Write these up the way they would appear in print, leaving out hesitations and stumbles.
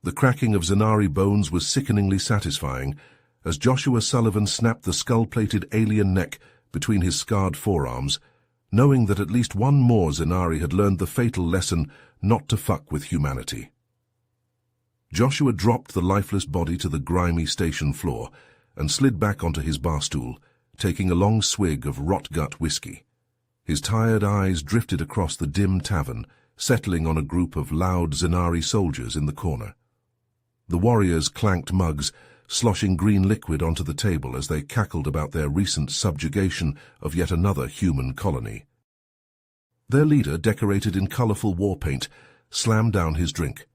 The cracking of Zanari bones was sickeningly satisfying as Joshua Sullivan snapped the skull-plated alien neck between his scarred forearms, knowing that at least one more Zanari had learned the fatal lesson not to fuck with humanity. Joshua dropped the lifeless body to the grimy station floor and slid back onto his bar stool, taking a long swig of rot-gut whiskey. His tired eyes drifted across the dim tavern, settling on a group of loud Zanari soldiers in the corner. The warriors clanked mugs, sloshing green liquid onto the table as they cackled about their recent subjugation of yet another human colony. Their leader, decorated in colorful war paint, slammed down his drink.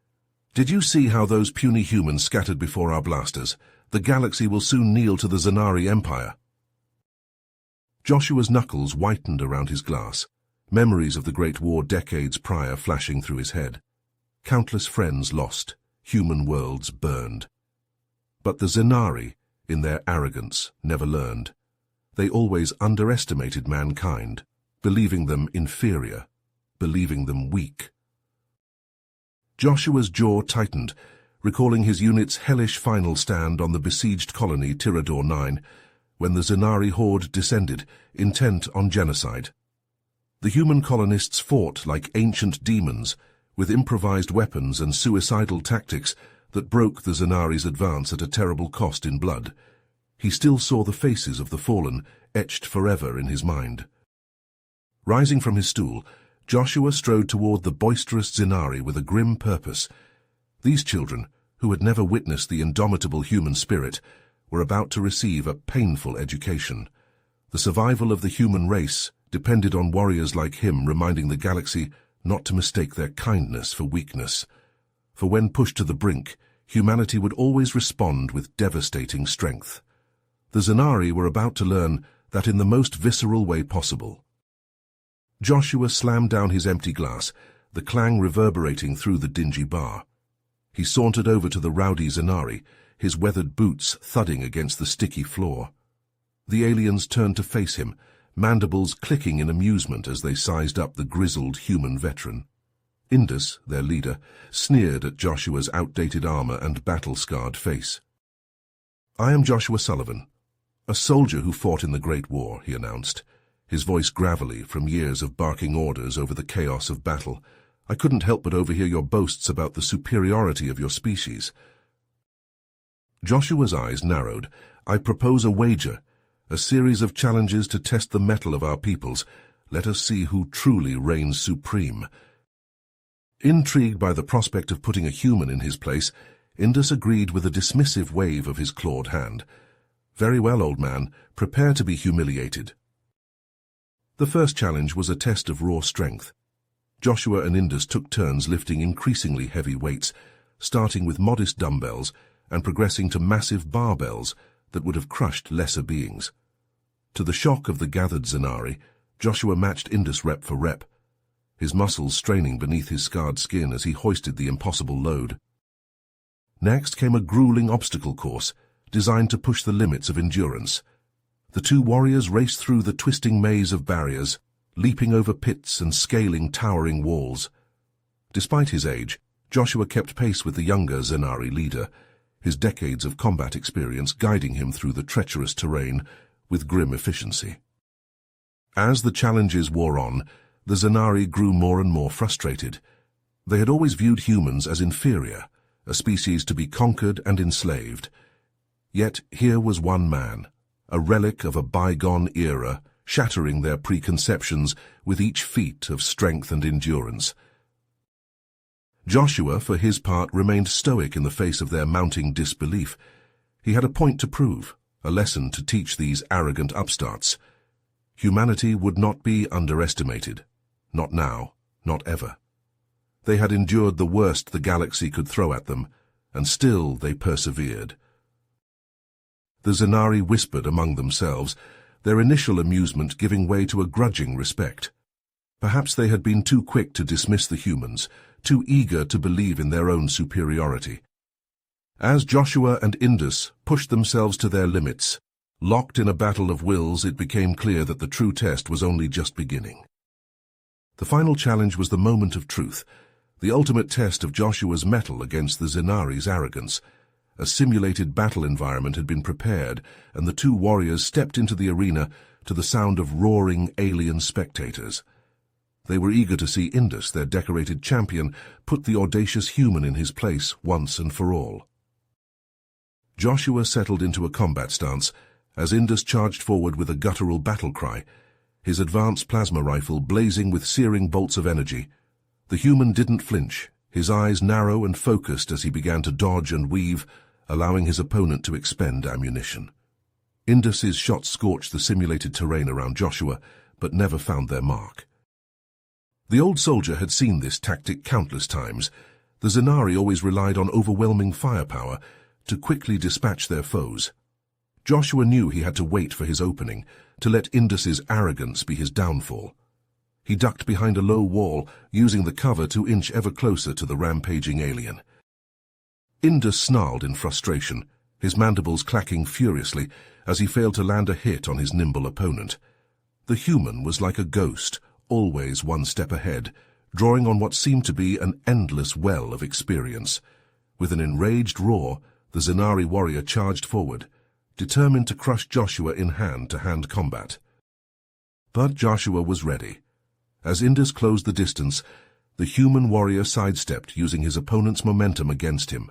"Did you see how those puny humans scattered before our blasters? The galaxy will soon kneel to the Zanari Empire." Joshua's knuckles whitened around his glass, memories of the Great War decades prior flashing through his head. Countless friends lost, human worlds burned. But the Zanari, in their arrogance, never learned. They always underestimated mankind, believing them inferior, believing them weak. Joshua's jaw tightened, recalling his unit's hellish final stand on the besieged colony Tirador 9, when the Zanari horde descended, intent on genocide. The human colonists fought like ancient demons, with improvised weapons and suicidal tactics that broke the Zanari's advance at a terrible cost in blood. He still saw the faces of the fallen, etched forever in his mind. Rising from his stool, Joshua strode toward the boisterous Zanari with a grim purpose. These children, who had never witnessed the indomitable human spirit, were about to receive a painful education. The survival of the human race depended on warriors like him reminding the galaxy not to mistake their kindness for weakness. For when pushed to the brink, humanity would always respond with devastating strength. The Zanari were about to learn that in the most visceral way possible. Joshua slammed down his empty glass, the clang reverberating through the dingy bar. He sauntered over to the rowdy Zanari, his weathered boots thudding against the sticky floor. The aliens turned to face him, mandibles clicking in amusement as they sized up the grizzled human veteran. Indus, their leader, sneered at Joshua's outdated armor and battle-scarred face. "I am Joshua Sullivan, a soldier who fought in the Great War," he announced, his voice gravelly from years of barking orders over the chaos of battle. "I couldn't help but overhear your boasts about the superiority of your species." Joshua's eyes narrowed. "I propose a wager, a series of challenges to test the mettle of our peoples. Let us see who truly reigns supreme." Intrigued by the prospect of putting a human in his place, Indus agreed with a dismissive wave of his clawed hand. "Very well, old man, prepare to be humiliated." The first challenge was a test of raw strength. Joshua and Indus took turns lifting increasingly heavy weights, starting with modest dumbbells and progressing to massive barbells that would have crushed lesser beings. To the shock of the gathered Zanari, Joshua matched Indus rep for rep, his muscles straining beneath his scarred skin as he hoisted the impossible load. Next came a grueling obstacle course, designed to push the limits of endurance. The two warriors raced through the twisting maze of barriers, leaping over pits and scaling towering walls. Despite his age, Joshua kept pace with the younger Zanari leader, his decades of combat experience guiding him through the treacherous terrain with grim efficiency. As the challenges wore on, the Zanari grew more and more frustrated. They had always viewed humans as inferior, a species to be conquered and enslaved. Yet here was one man, a relic of a bygone era, shattering their preconceptions with each feat of strength and endurance. Joshua, for his part, remained stoic in the face of their mounting disbelief. He had a point to prove, a lesson to teach these arrogant upstarts. Humanity would not be underestimated. Not now, not ever. They had endured the worst the galaxy could throw at them, and still they persevered. The Zanari whispered among themselves, their initial amusement giving way to a grudging respect. Perhaps they had been too quick to dismiss the humans, too eager to believe in their own superiority. As Joshua and Indus pushed themselves to their limits, locked in a battle of wills, it became clear that the true test was only just beginning. The final challenge was the moment of truth, the ultimate test of Joshua's mettle against the Zenari's arrogance. A simulated battle environment had been prepared, and the two warriors stepped into the arena to the sound of roaring alien spectators. They were eager to see Indus, their decorated champion, put the audacious human in his place once and for all. Joshua settled into a combat stance as Indus charged forward with a guttural battle cry, his advanced plasma rifle blazing with searing bolts of energy. The human didn't flinch, his eyes narrow and focused as he began to dodge and weave, allowing his opponent to expend ammunition. Indus's shots scorched the simulated terrain around Joshua, but never found their mark. The old soldier had seen this tactic countless times. The Zenari always relied on overwhelming firepower to quickly dispatch their foes. Joshua knew he had to wait for his opening, to let Indus's arrogance be his downfall. He ducked behind a low wall, using the cover to inch ever closer to the rampaging alien. Indus snarled in frustration, his mandibles clacking furiously as he failed to land a hit on his nimble opponent. The human was like a ghost, always one step ahead, drawing on what seemed to be an endless well of experience. With an enraged roar, the Zenari warrior charged forward, determined to crush Joshua in hand-to-hand combat. But Joshua was ready. As Indus closed the distance, the human warrior sidestepped, using his opponent's momentum against him.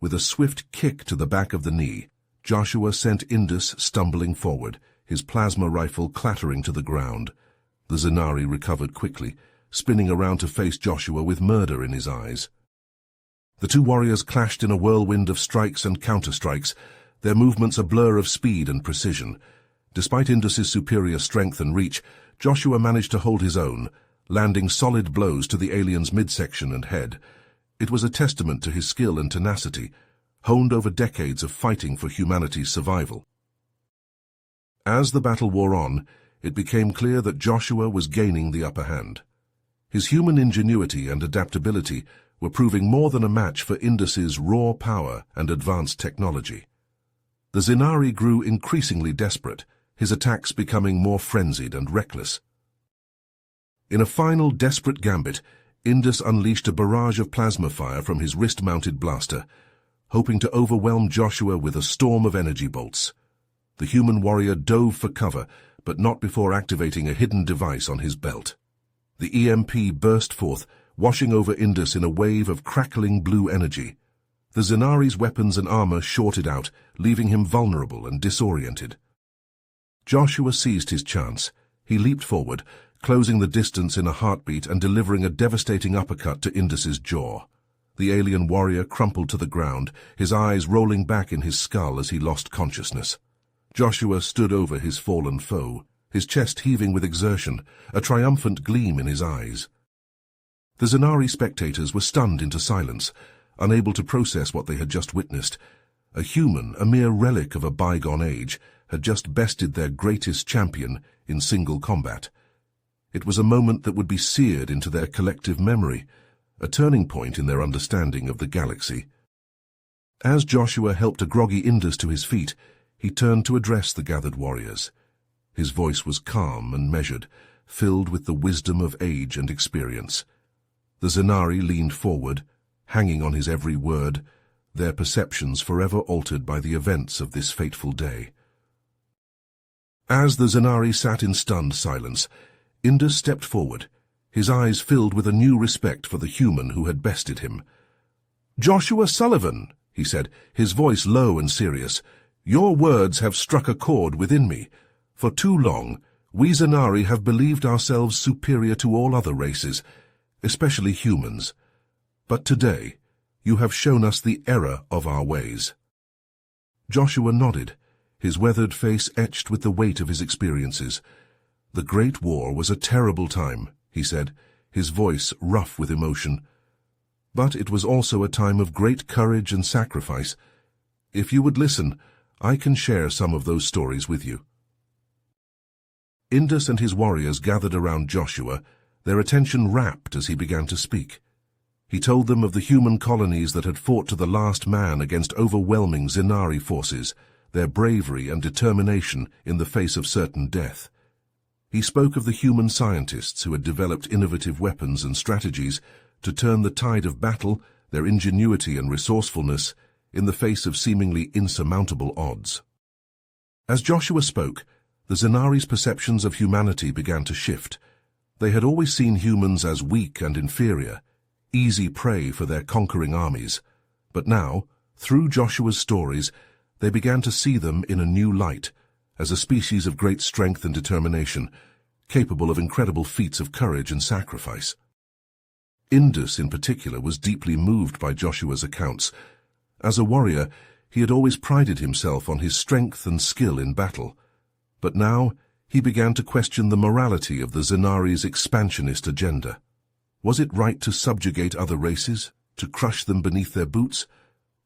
With a swift kick to the back of the knee, Joshua sent Indus stumbling forward, his plasma rifle clattering to the ground. The Zenari recovered quickly, spinning around to face Joshua with murder in his eyes. The two warriors clashed in a whirlwind of strikes and counterstrikes, their movements a blur of speed and precision. Despite Indus's superior strength and reach, Joshua managed to hold his own, landing solid blows to the alien's midsection and head. It was a testament to his skill and tenacity, honed over decades of fighting for humanity's survival. As the battle wore on, it became clear that Joshua was gaining the upper hand. His human ingenuity and adaptability were proving more than a match for Indus's raw power and advanced technology. The Zenari grew increasingly desperate, his attacks becoming more frenzied and reckless. In a final desperate gambit, Indus unleashed a barrage of plasma fire from his wrist-mounted blaster, hoping to overwhelm Joshua with a storm of energy bolts. The human warrior dove for cover, but not before activating a hidden device on his belt. The EMP burst forth, washing over Indus in a wave of crackling blue energy. The Zenari's weapons and armor shorted out, leaving him vulnerable and disoriented. Joshua seized his chance. He leaped forward, closing the distance in a heartbeat and delivering a devastating uppercut to Indus's jaw. The alien warrior crumpled to the ground, his eyes rolling back in his skull as he lost consciousness. Joshua stood over his fallen foe, his chest heaving with exertion, a triumphant gleam in his eyes. The Zenari spectators were stunned into silence, unable to process what they had just witnessed. A human, a mere relic of a bygone age, had just bested their greatest champion in single combat. It was a moment that would be seared into their collective memory, a turning point in their understanding of the galaxy. As Joshua helped a groggy Indus to his feet, he turned to address the gathered warriors. His voice was calm and measured, filled with the wisdom of age and experience. The Zenari leaned forward, hanging on his every word, their perceptions forever altered by the events of this fateful day. As the Zenari sat in stunned silence, Indus stepped forward, his eyes filled with a new respect for the human who had bested him. "Joshua Sullivan," he said, his voice low and serious, "your words have struck a chord within me. For too long, we Zenari have believed ourselves superior to all other races, especially humans. But today, you have shown us the error of our ways." Joshua nodded, his weathered face etched with the weight of his experiences. "The Great War was a terrible time," he said, his voice rough with emotion. "But it was also a time of great courage and sacrifice. If you would listen, I can share some of those stories with you." Indus and his warriors gathered around Joshua, their attention rapt as he began to speak. He told them of the human colonies that had fought to the last man against overwhelming Zenari forces, their bravery and determination in the face of certain death. He spoke of the human scientists who had developed innovative weapons and strategies to turn the tide of battle, their ingenuity and resourcefulness, in the face of seemingly insurmountable odds. As Joshua spoke, the Zanari's perceptions of humanity began to shift. They had always seen humans as weak and inferior, easy prey for their conquering armies. But now, through Joshua's stories, they began to see them in a new light, as a species of great strength and determination, capable of incredible feats of courage and sacrifice. Indus, in particular, was deeply moved by Joshua's accounts. As a warrior, he had always prided himself on his strength and skill in battle. But now, he began to question the morality of the Zanari's expansionist agenda. Was it right to subjugate other races, to crush them beneath their boots?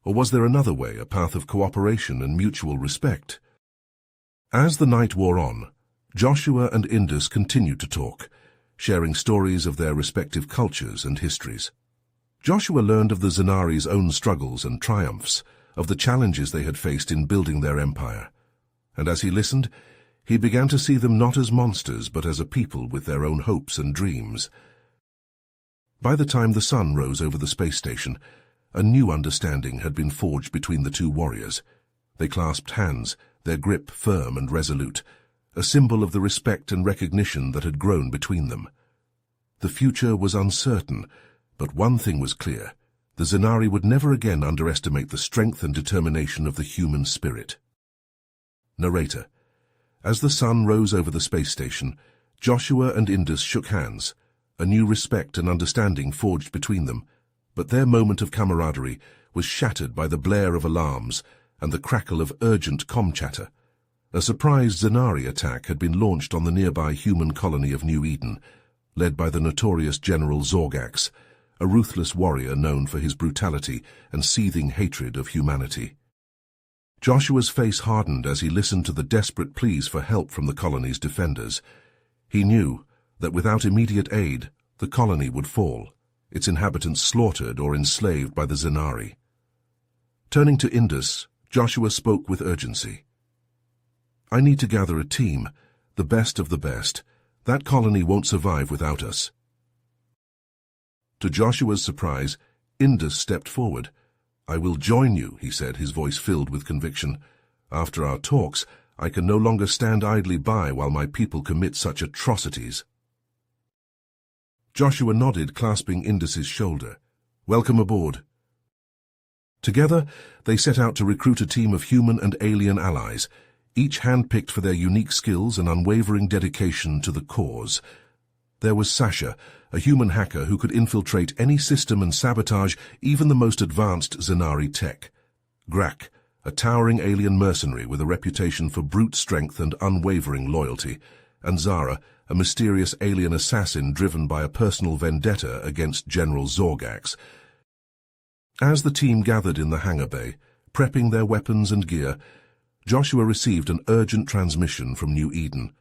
Or was there another way, a path of cooperation and mutual respect? As the night wore on, Joshua and Indus continued to talk, sharing stories of their respective cultures and histories. Joshua learned of the Zanari's own struggles and triumphs, of the challenges they had faced in building their empire. And as he listened, he began to see them not as monsters but as a people with their own hopes and dreams. By the time the sun rose over the space station, a new understanding had been forged between the two warriors. They clasped hands, their grip firm and resolute, a symbol of the respect and recognition that had grown between them. The future was uncertain, but one thing was clear: the Zanari would never again underestimate the strength and determination of the human spirit. Narrator. As the sun rose over the space station, Joshua and Indus shook hands, a new respect and understanding forged between them, but their moment of camaraderie was shattered by the blare of alarms and the crackle of urgent comm chatter. A surprise Zanari attack had been launched on the nearby human colony of New Eden, led by the notorious General Zorgax, a ruthless warrior known for his brutality and seething hatred of humanity. Joshua's face hardened as he listened to the desperate pleas for help from the colony's defenders. He knew that without immediate aid, the colony would fall, its inhabitants slaughtered or enslaved by the Zanari. Turning to Indus, Joshua spoke with urgency. "I need to gather a team, the best of the best. That colony won't survive without us." To Joshua's surprise, Indus stepped forward. "I will join you," he said, his voice filled with conviction. "After our talks, I can no longer stand idly by while my people commit such atrocities." Joshua nodded, clasping Indus's shoulder. "Welcome aboard." Together, they set out to recruit a team of human and alien allies, each handpicked for their unique skills and unwavering dedication to the cause. There was Sasha, a human hacker who could infiltrate any system and sabotage even the most advanced Zanari tech. Grak, a towering alien mercenary with a reputation for brute strength and unwavering loyalty. And Zara, a mysterious alien assassin driven by a personal vendetta against General Zorgax. As the team gathered in the hangar bay, prepping their weapons and gear, Joshua received an urgent transmission from New Eden.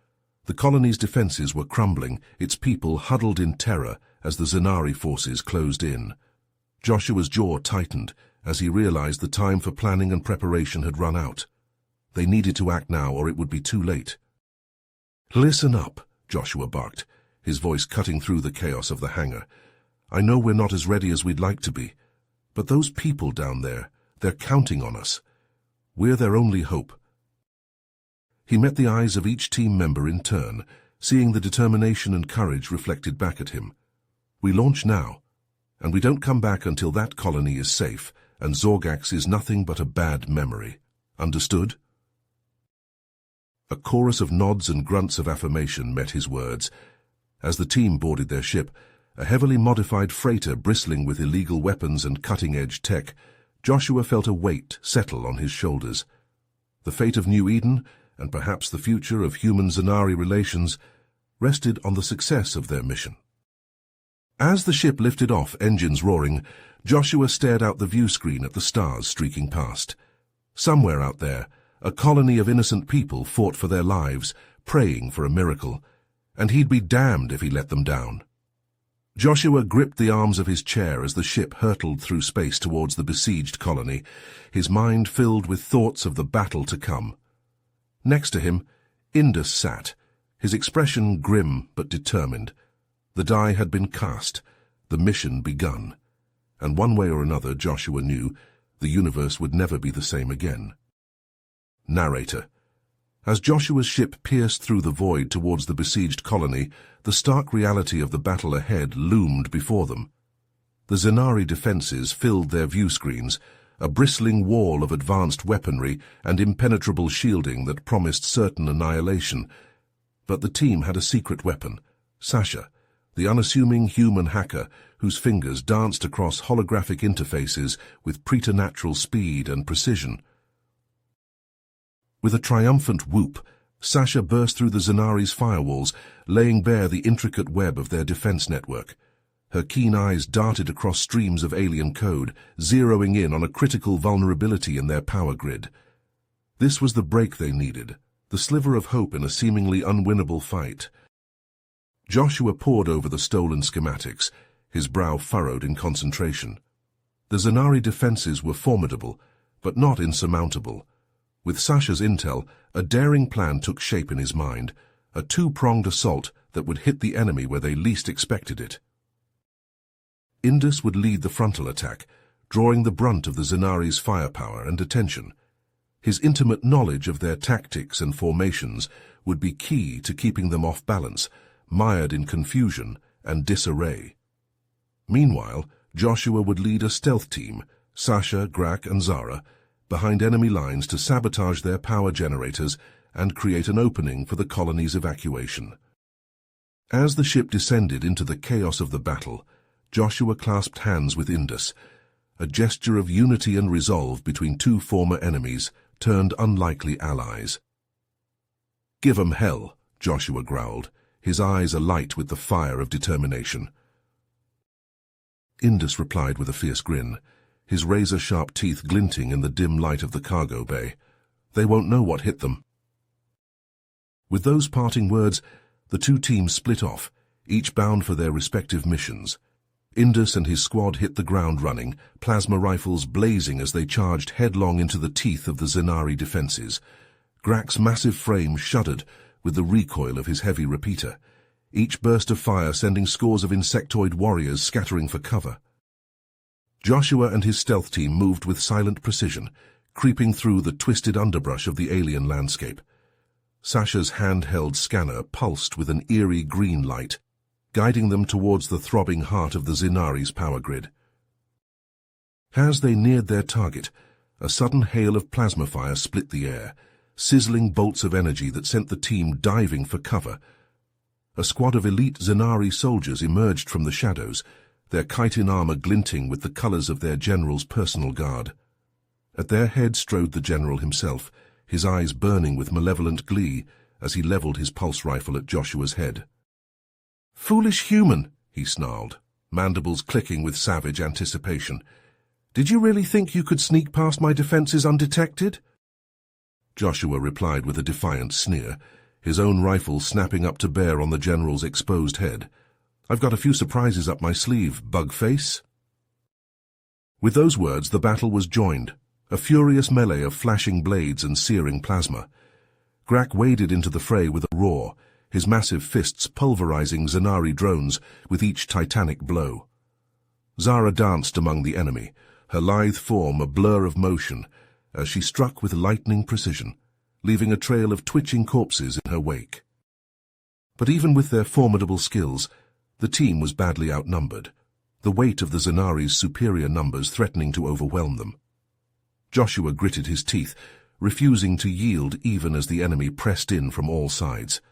The colony's defenses were crumbling, its people huddled in terror as the Zanari forces closed in. Joshua's jaw tightened as he realized the time for planning and preparation had run out. They needed to act now or it would be too late. "Listen up," Joshua barked, his voice cutting through the chaos of the hangar. "I know we're not as ready as we'd like to be, but those people down there, they're counting on us. We're their only hope." He met the eyes of each team member in turn, seeing the determination and courage reflected back at him. "We launch now, and we don't come back until that colony is safe, and Zorgax is nothing but a bad memory. Understood?" A chorus of nods and grunts of affirmation met his words. As the team boarded their ship, a heavily modified freighter bristling with illegal weapons and cutting-edge tech, Joshua felt a weight settle on his shoulders. The fate of New Eden, and perhaps the future of human-Zanari relations, rested on the success of their mission. As the ship lifted off, engines roaring, Joshua stared out the view screen at the stars streaking past. Somewhere out there, a colony of innocent people fought for their lives, praying for a miracle, and he'd be damned if he let them down. Joshua gripped the arms of his chair as the ship hurtled through space towards the besieged colony, his mind filled with thoughts of the battle to come. Next to him, Indus sat, his expression grim but determined. The die had been cast. the mission begun, and one way or another Joshua knew the universe would never be the same again. Narrator. As Joshua's ship pierced through the void towards the besieged colony, the stark reality of the battle ahead loomed before them. The Zenari defenses filled their view screens, a bristling wall of advanced weaponry and impenetrable shielding that promised certain annihilation. But the team had a secret weapon, Sasha, the unassuming human hacker whose fingers danced across holographic interfaces with preternatural speed and precision. With a triumphant whoop, Sasha burst through the Zenari's firewalls, laying bare the intricate web of their defense network. Her keen eyes darted across streams of alien code, zeroing in on a critical vulnerability in their power grid. This was the break they needed, the sliver of hope in a seemingly unwinnable fight. Joshua pored over the stolen schematics, his brow furrowed in concentration. The Zenari defenses were formidable, but not insurmountable. With Sasha's intel, a daring plan took shape in his mind, a two-pronged assault that would hit the enemy where they least expected it. Indus would lead the frontal attack, drawing the brunt of the Zenari's firepower and attention. His intimate knowledge of their tactics and formations would be key to keeping them off balance, mired in confusion and disarray. Meanwhile, Joshua would lead a stealth team, Sasha, Grak, and Zara, behind enemy lines to sabotage their power generators and create an opening for the colony's evacuation. As the ship descended into the chaos of the battle, Joshua clasped hands with Indus, a gesture of unity and resolve between two former enemies turned unlikely allies. "Give 'em hell," Joshua growled, his eyes alight with the fire of determination. Indus replied with a fierce grin, his razor-sharp teeth glinting in the dim light of the cargo bay. "They won't know what hit them." With those parting words, the two teams split off, each bound for their respective missions. Indus and his squad hit the ground running, plasma rifles blazing as they charged headlong into the teeth of the Zenari defenses. Grak's massive frame shuddered with the recoil of his heavy repeater, each burst of fire sending scores of insectoid warriors scattering for cover. Joshua and his stealth team moved with silent precision, creeping through the twisted underbrush of the alien landscape. Sasha's handheld scanner pulsed with an eerie green light, guiding them towards the throbbing heart of the Zenari's power grid. As they neared their target, a sudden hail of plasma fire split the air, sizzling bolts of energy that sent the team diving for cover. A squad of elite Zenari soldiers emerged from the shadows, their chitin armor glinting with the colors of their general's personal guard. At their head strode the general himself, his eyes burning with malevolent glee as he leveled his pulse rifle at Joshua's head. "Foolish human," he snarled, mandibles clicking with savage anticipation. "Did you really think you could sneak past my defenses undetected?" Joshua replied with a defiant sneer, his own rifle snapping up to bear on the general's exposed head. "I've got a few surprises up my sleeve, bugface." With those words, the battle was joined, a furious melee of flashing blades and searing plasma. Grak waded into the fray with a roar, his massive fists pulverizing Zenari drones with each titanic blow. Zara danced among the enemy, her lithe form a blur of motion, as she struck with lightning precision, leaving a trail of twitching corpses in her wake. But even with their formidable skills, the team was badly outnumbered, the weight of the Zenari's superior numbers threatening to overwhelm them. Joshua gritted his teeth, refusing to yield even as the enemy pressed in from all sides.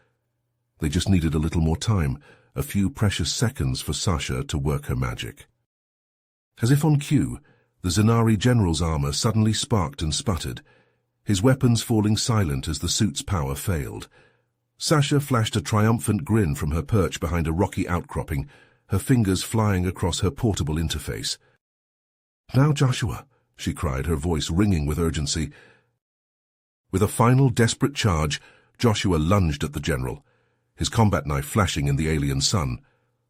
They just needed a little more time, a few precious seconds for Sasha to work her magic. As if on cue, the Zenari general's armor suddenly sparked and sputtered, his weapons falling silent as the suit's power failed. Sasha flashed a triumphant grin from her perch behind a rocky outcropping, her fingers flying across her portable interface. "Now, Joshua," she cried, her voice ringing with urgency. With a final desperate charge, Joshua lunged at the general, his combat knife flashing in the alien sun.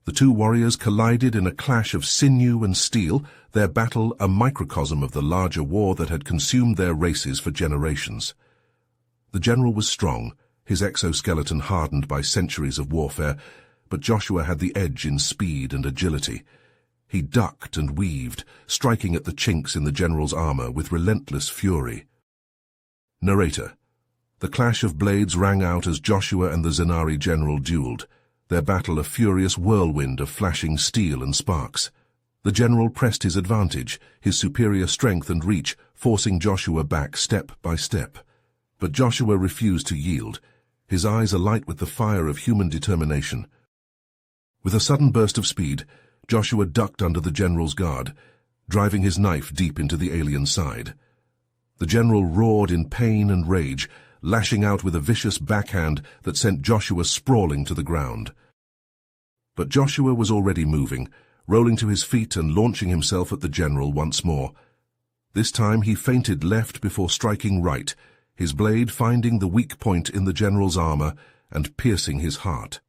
The two warriors collided in a clash of sinew and steel, their battle a microcosm of the larger war that had consumed their races for generations. The general was strong, his exoskeleton hardened by centuries of warfare, but Joshua had the edge in speed and agility, He ducked and weaved, striking at the chinks in the general's armor with relentless fury. Narrator. The clash of blades rang out as Joshua and the Zenari general dueled, their battle a furious whirlwind of flashing steel and sparks. The general pressed his advantage, his superior strength and reach, forcing Joshua back step by step. But Joshua refused to yield, his eyes alight with the fire of human determination. With a sudden burst of speed, Joshua ducked under the general's guard, driving his knife deep into the alien's side. The general roared in pain and rage, lashing out with a vicious backhand that sent Joshua sprawling to the ground. But Joshua was already moving, rolling to his feet and launching himself at the general once more. This time he feinted left before striking right, his blade finding the weak point in the general's armor and piercing his heart.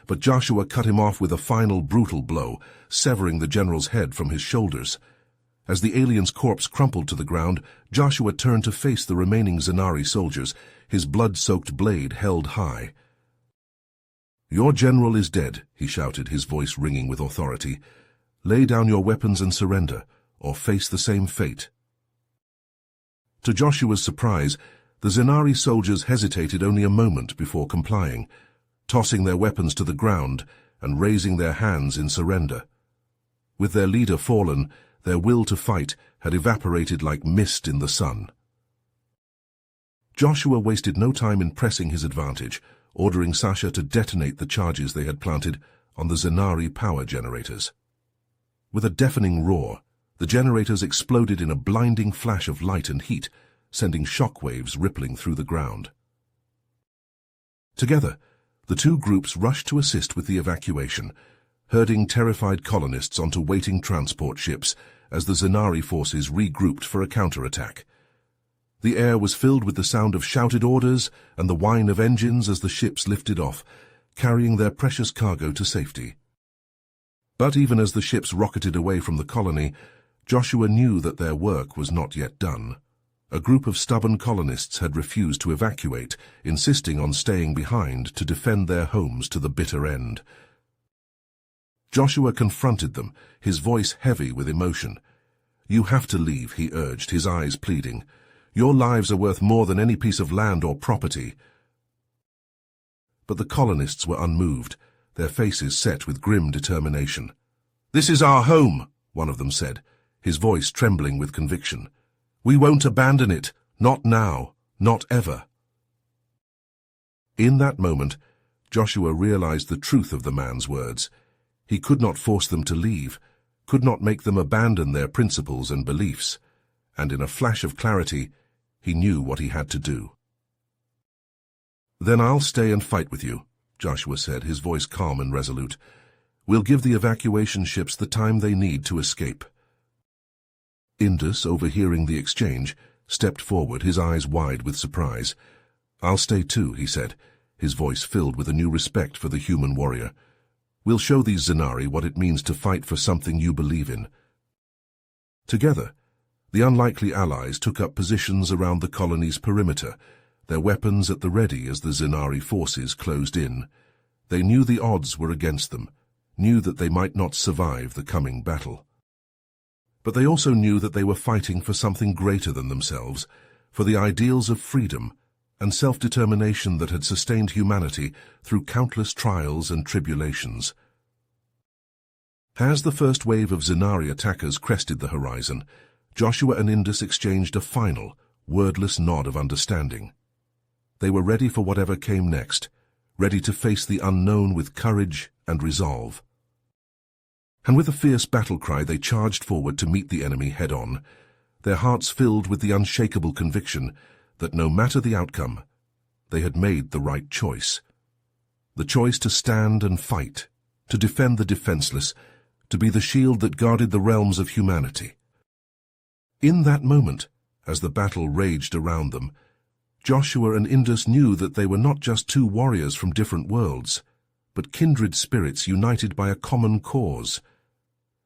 But Joshua cut him off with a final brutal blow, severing the general's head from his shoulders. As the alien's corpse crumpled to the ground, Joshua turned to face the remaining Zenari soldiers, his blood-soaked blade held high. "Your general is dead," he shouted, his voice ringing with authority. "Lay down your weapons and surrender, or face the same fate." To Joshua's surprise, the Zenari soldiers hesitated only a moment before complying, tossing their weapons to the ground and raising their hands in surrender. With their leader fallen, their will to fight had evaporated like mist in the sun. Joshua wasted no time in pressing his advantage, ordering Sasha to detonate the charges they had planted on the Zenari power generators. With a deafening roar, the generators exploded in a blinding flash of light and heat, sending shockwaves rippling through the ground. Together, the two groups rushed to assist with the evacuation, herding terrified colonists onto waiting transport ships as the Zenari forces regrouped for a counterattack. The air was filled with the sound of shouted orders and the whine of engines as the ships lifted off, carrying their precious cargo to safety. But even as the ships rocketed away from the colony, Joshua knew that their work was not yet done. A group of stubborn colonists had refused to evacuate, insisting on staying behind to defend their homes to the bitter end. Joshua confronted them, his voice heavy with emotion. "You have to leave," he urged, his eyes pleading. "Your lives are worth more than any piece of land or property." But the colonists were unmoved, their faces set with grim determination. "This is our home," one of them said, his voice trembling with conviction. "We won't abandon it, not now, not ever." In that moment, Joshua realized the truth of the man's words. He could not force them to leave, could not make them abandon their principles and beliefs, and in a flash of clarity, he knew what he had to do. "Then I'll stay and fight with you," Joshua said, his voice calm and resolute. "We'll give the evacuation ships the time they need to escape." Indus, overhearing the exchange, stepped forward, his eyes wide with surprise. "I'll stay too," he said, his voice filled with a new respect for the human warrior. "We'll show these Zenari what it means to fight for something you believe in." Together, the unlikely allies took up positions around the colony's perimeter, their weapons at the ready as the Zenari forces closed in. They knew the odds were against them, knew that they might not survive the coming battle. But they also knew that they were fighting for something greater than themselves, for the ideals of freedom and self-determination that had sustained humanity through countless trials and tribulations. As the first wave of Zenari attackers crested the horizon, Joshua and Indus exchanged a final, wordless nod of understanding. They were ready for whatever came next, ready to face the unknown with courage and resolve. And with a fierce battle cry they charged forward to meet the enemy head-on, their hearts filled with the unshakable conviction that no matter the outcome, they had made the right choice. The choice to stand and fight, to defend the defenseless, to be the shield that guarded the realms of humanity. In that moment, as the battle raged around them, Joshua and Indus knew that they were not just two warriors from different worlds, but kindred spirits united by a common cause.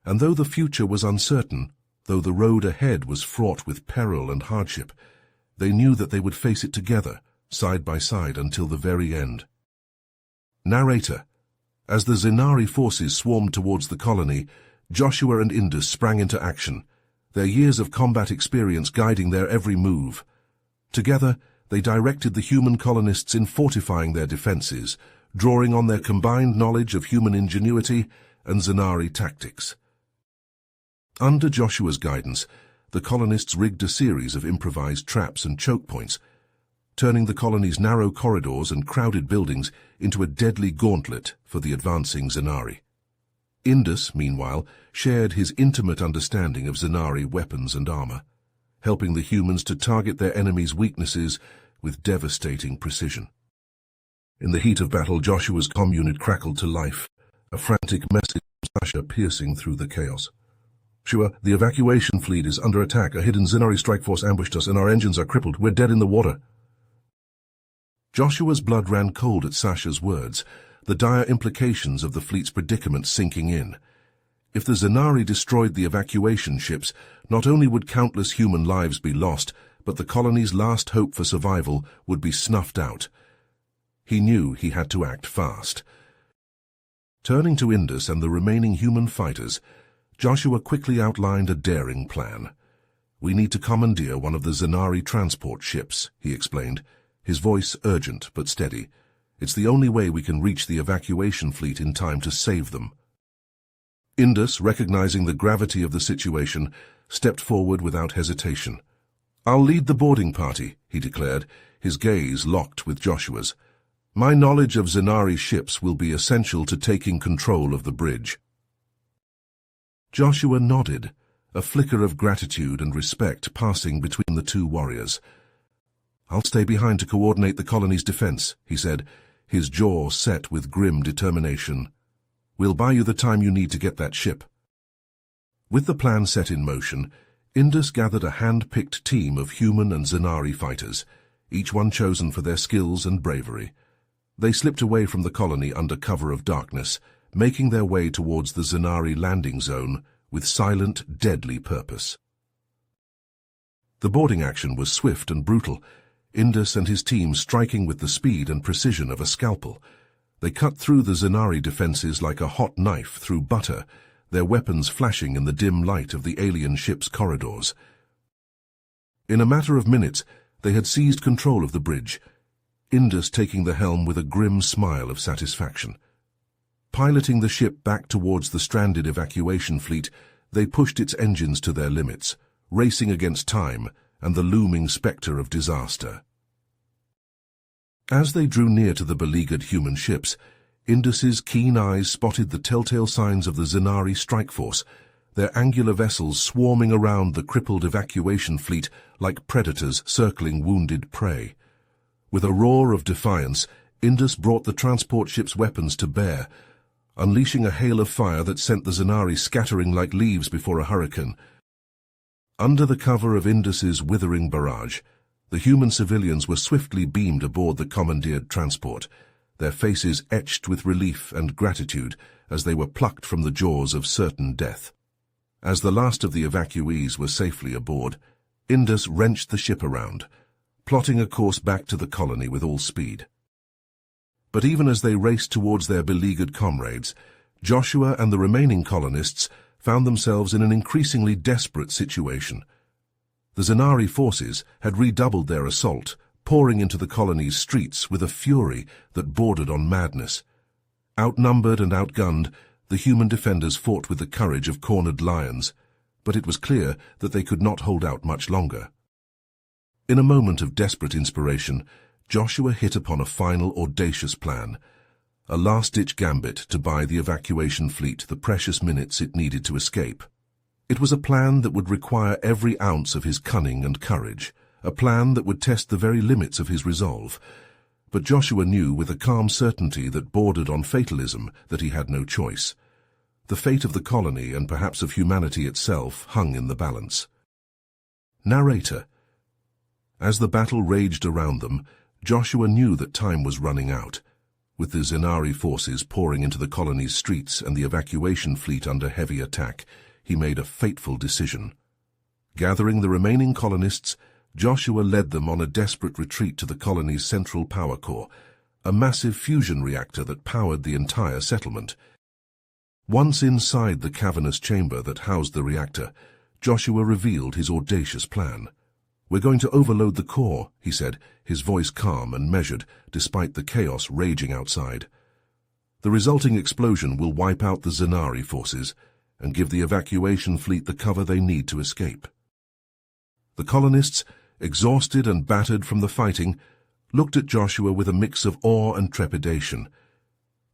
And though the future was uncertain, though the road ahead was fraught with peril and hardship, they knew that they would face it together, side by side, until the very end. Narrator. As the Zenari forces swarmed towards the colony, Joshua and Indus sprang into action, their years of combat experience guiding their every move. Together, they directed the human colonists in fortifying their defenses, drawing on their combined knowledge of human ingenuity and Zenari tactics. Under Joshua's guidance, the colonists rigged a series of improvised traps and choke points, turning the colony's narrow corridors and crowded buildings into a deadly gauntlet for the advancing Zenari. Indus, meanwhile, shared his intimate understanding of Zenari weapons and armor, helping the humans to target their enemies' weaknesses with devastating precision. In the heat of battle, Joshua's comm unit crackled to life, a frantic message from Sasha piercing through the chaos. "Joshua, the evacuation fleet is under attack. A hidden Zenari strike force ambushed us and our engines are crippled. We're dead in the water." Joshua's blood ran cold at Sasha's words, the dire implications of the fleet's predicament sinking in. If the Zenari destroyed the evacuation ships, not only would countless human lives be lost, but the colony's last hope for survival would be snuffed out. He knew he had to act fast. Turning to Indus and the remaining human fighters, Joshua quickly outlined a daring plan. "We need to commandeer one of the Zenari transport ships," he explained, his voice urgent but steady. "It's the only way we can reach the evacuation fleet in time to save them." Indus, recognizing the gravity of the situation, stepped forward without hesitation. "I'll lead the boarding party," he declared, his gaze locked with Joshua's. "My knowledge of Zenari ships will be essential to taking control of the bridge." Joshua nodded, a flicker of gratitude and respect passing between the two warriors. "I'll stay behind to coordinate the colony's defense," he said, his jaw set with grim determination. "We'll buy you the time you need to get that ship." With the plan set in motion, Indus gathered a hand-picked team of human and Zenari fighters, each one chosen for their skills and bravery. They slipped away from the colony under cover of darkness, making their way towards the Zenari landing zone with silent, deadly purpose. The boarding action was swift and brutal, Indus and his team striking with the speed and precision of a scalpel. They cut through the Zenari defenses like a hot knife through butter, their weapons flashing in the dim light of the alien ship's corridors. In a matter of minutes, they had seized control of the bridge, Indus taking the helm with a grim smile of satisfaction. Piloting the ship back towards the stranded evacuation fleet, they pushed its engines to their limits, racing against time and the looming specter of disaster. As they drew near to the beleaguered human ships, Indus's keen eyes spotted the telltale signs of the Zenari strike force, their angular vessels swarming around the crippled evacuation fleet like predators circling wounded prey. With a roar of defiance, Indus brought the transport ship's weapons to bear, unleashing a hail of fire that sent the Zenari scattering like leaves before a hurricane. Under the cover of Indus's withering barrage, the human civilians were swiftly beamed aboard the commandeered transport, their faces etched with relief and gratitude as they were plucked from the jaws of certain death. As the last of the evacuees were safely aboard, Indus wrenched the ship around, plotting a course back to the colony with all speed. But even as they raced towards their beleaguered comrades, Joshua and the remaining colonists found themselves in an increasingly desperate situation. The Zenari forces had redoubled their assault, pouring into the colony's streets with a fury that bordered on madness. Outnumbered and outgunned, the human defenders fought with the courage of cornered lions, but it was clear that they could not hold out much longer. In a moment of desperate inspiration, Joshua hit upon a final audacious plan, a last-ditch gambit to buy the evacuation fleet the precious minutes it needed to escape. It was a plan that would require every ounce of his cunning and courage, a plan that would test the very limits of his resolve. But Joshua knew with a calm certainty that bordered on fatalism that he had no choice. The fate of the colony and perhaps of humanity itself hung in the balance. Narrator. As the battle raged around them, Joshua knew that time was running out. With the Zenari forces pouring into the colony's streets and the evacuation fleet under heavy attack, he made a fateful decision. Gathering the remaining colonists, Joshua led them on a desperate retreat to the colony's central power core, a massive fusion reactor that powered the entire settlement. Once inside the cavernous chamber that housed the reactor, Joshua revealed his audacious plan. "We're going to overload the core," he said, his voice calm and measured, despite the chaos raging outside. "The resulting explosion will wipe out the Zanari forces and give the evacuation fleet the cover they need to escape." The colonists, exhausted and battered from the fighting, looked at Joshua with a mix of awe and trepidation.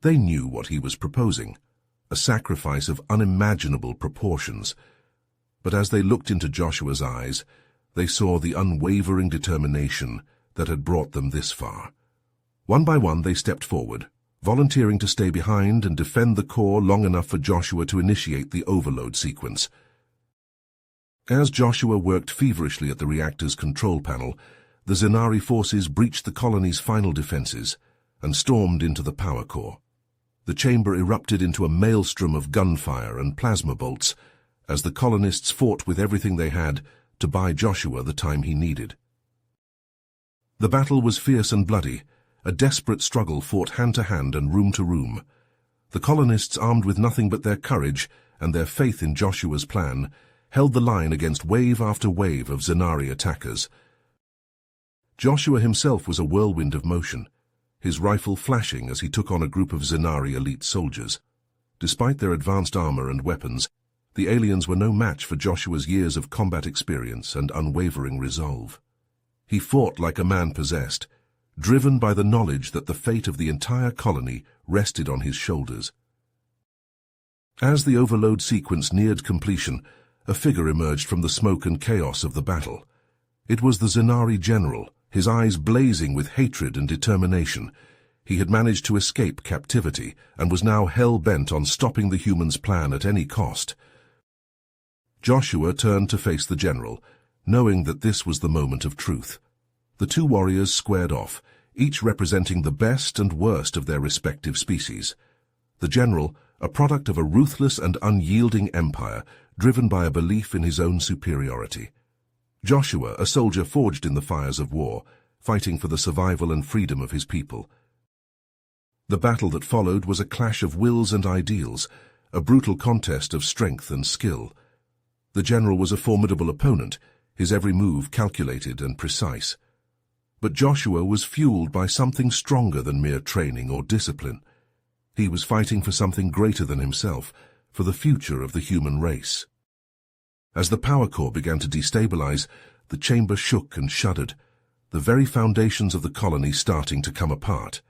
They knew what he was proposing, a sacrifice of unimaginable proportions. But as they looked into Joshua's eyes, they saw the unwavering determination that had brought them this far. One by one they stepped forward, volunteering to stay behind and defend the core long enough for Joshua to initiate the overload sequence. As Joshua worked feverishly at the reactor's control panel, the Zanari forces breached the colony's final defenses and stormed into the power core. The chamber erupted into a maelstrom of gunfire and plasma bolts as the colonists fought with everything they had to buy Joshua the time he needed. The battle was fierce and bloody, a desperate struggle fought hand to hand and room to room. The colonists, armed with nothing but their courage and their faith in Joshua's plan, held the line against wave after wave of Zanari attackers. Joshua himself was a whirlwind of motion, his rifle flashing as he took on a group of Zanari elite soldiers. Despite their advanced armor and weapons, the aliens were no match for Joshua's years of combat experience and unwavering resolve. He fought like a man possessed, driven by the knowledge that the fate of the entire colony rested on his shoulders. As the overload sequence neared completion, a figure emerged from the smoke and chaos of the battle. It was the Zanari general, his eyes blazing with hatred and determination. He had managed to escape captivity and was now hell-bent on stopping the humans' plan at any cost. Joshua turned to face the general, knowing that this was the moment of truth. The two warriors squared off, each representing the best and worst of their respective species. The general, a product of a ruthless and unyielding empire, driven by a belief in his own superiority. Joshua, a soldier forged in the fires of war, fighting for the survival and freedom of his people. The battle that followed was a clash of wills and ideals, a brutal contest of strength and skill. The general was a formidable opponent, his every move calculated and precise. But Joshua was fueled by something stronger than mere training or discipline. He was fighting for something greater than himself, for the future of the human race. As the power core began to destabilize, the chamber shook and shuddered, the very foundations of the colony starting to come apart.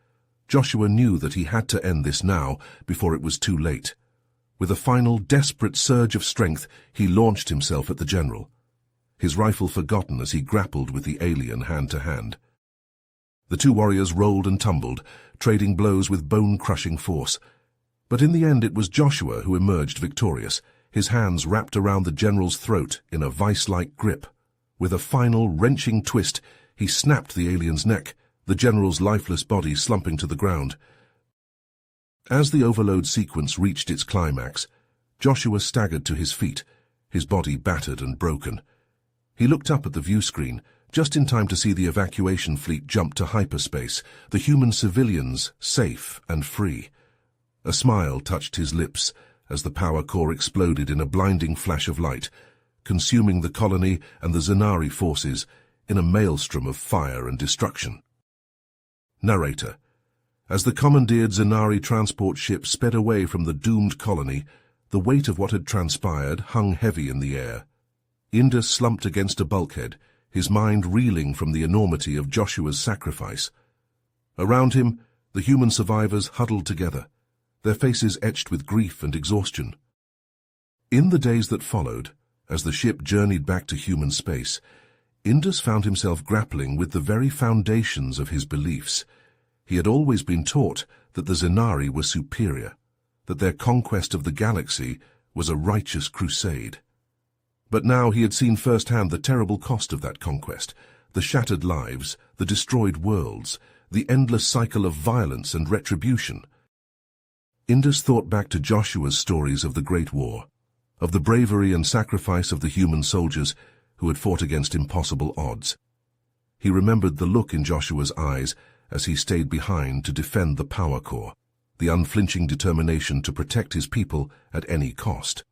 Joshua knew that he had to end this now, before it was too late. With a final, desperate surge of strength, he launched himself at the general, his rifle forgotten as he grappled with the alien hand to hand. The two warriors rolled and tumbled, trading blows with bone-crushing force. But in the end it was Joshua who emerged victorious, his hands wrapped around the general's throat in a vice-like grip. With a final, wrenching twist, he snapped the alien's neck, the general's lifeless body slumping to the ground. As the overload sequence reached its climax, Joshua staggered to his feet, his body battered and broken. He looked up at the view screen, just in time to see the evacuation fleet jump to hyperspace, the human civilians safe and free. A smile touched his lips as the power core exploded in a blinding flash of light, consuming the colony and the Zanari forces in a maelstrom of fire and destruction. Narrator. As the commandeered Zanari transport ship sped away from the doomed colony, the weight of what had transpired hung heavy in the air. Indus slumped against a bulkhead, his mind reeling from the enormity of Joshua's sacrifice. Around him, the human survivors huddled together, their faces etched with grief and exhaustion. In the days that followed, as the ship journeyed back to human space, Indus found himself grappling with the very foundations of his beliefs. He had always been taught that the Zanari were superior, that their conquest of the galaxy was a righteous crusade. But now he had seen firsthand the terrible cost of that conquest, the shattered lives, the destroyed worlds, the endless cycle of violence and retribution. Indus thought back to Joshua's stories of the Great War, of the bravery and sacrifice of the human soldiers who had fought against impossible odds. He remembered the look in Joshua's eyes as he stayed behind to defend the power core, the unflinching determination to protect his people at any cost.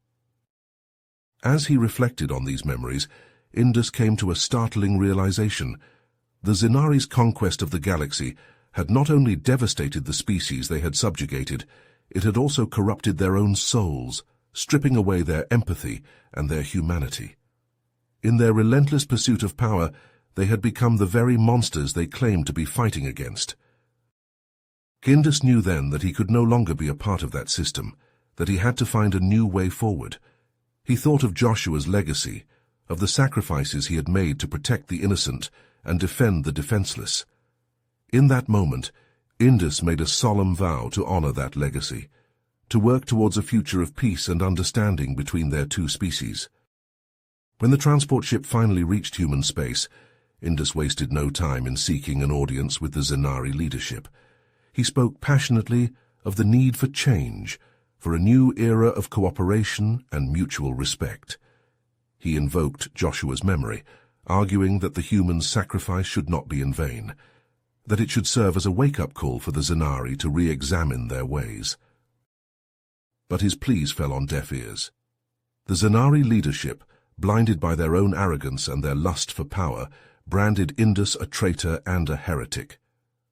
As he reflected on these memories, Indus came to a startling realization. The Xenari's conquest of the galaxy had not only devastated the species they had subjugated, it had also corrupted their own souls, stripping away their empathy and their humanity. In their relentless pursuit of power, they had become the very monsters they claimed to be fighting against. Indus knew then that he could no longer be a part of that system, that he had to find a new way forward. He thought of Joshua's legacy, of the sacrifices he had made to protect the innocent and defend the defenseless. In that moment, Indus made a solemn vow to honor that legacy, to work towards a future of peace and understanding between their two species. When the transport ship finally reached human space, Indus wasted no time in seeking an audience with the Xenari leadership. He spoke passionately of the need for change, for a new era of cooperation and mutual respect. He invoked Joshua's memory, arguing that the humans' sacrifice should not be in vain, that it should serve as a wake-up call for the Xenari to re-examine their ways. But his pleas fell on deaf ears. The Xenari leadership, blinded by their own arrogance and their lust for power, branded Indus a traitor and a heretic.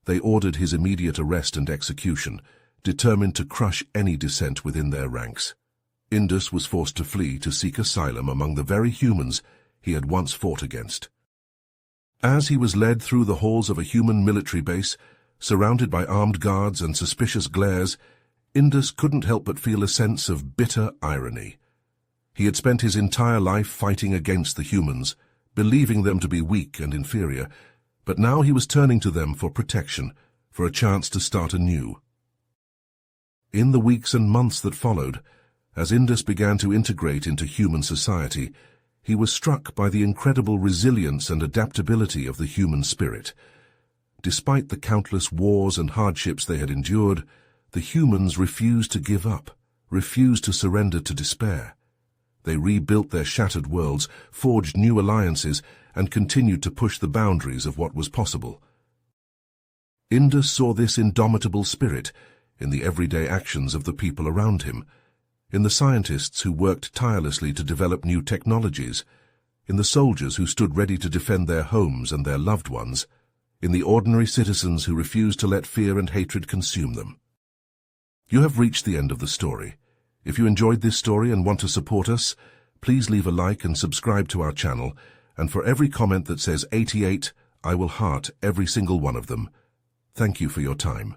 They ordered his immediate arrest and execution, determined to crush any dissent within their ranks. Indus was forced to flee to seek asylum among the very humans he had once fought against. As he was led through the halls of a human military base, surrounded by armed guards and suspicious glares, Indus couldn't help but feel a sense of bitter irony. He had spent his entire life fighting against the humans, believing them to be weak and inferior, but now he was turning to them for protection, for a chance to start anew. In the weeks and months that followed, as Indus began to integrate into human society, he was struck by the incredible resilience and adaptability of the human spirit. Despite the countless wars and hardships they had endured, the humans refused to give up, refused to surrender to despair. They rebuilt their shattered worlds, forged new alliances, and continued to push the boundaries of what was possible. Indus saw this indomitable spirit in the everyday actions of the people around him, in the scientists who worked tirelessly to develop new technologies, in the soldiers who stood ready to defend their homes and their loved ones, in the ordinary citizens who refused to let fear and hatred consume them. You have reached the end of the story. If you enjoyed this story and want to support us, please leave a like and subscribe to our channel, and for every comment that says 88, I will heart every single one of them. Thank you for your time.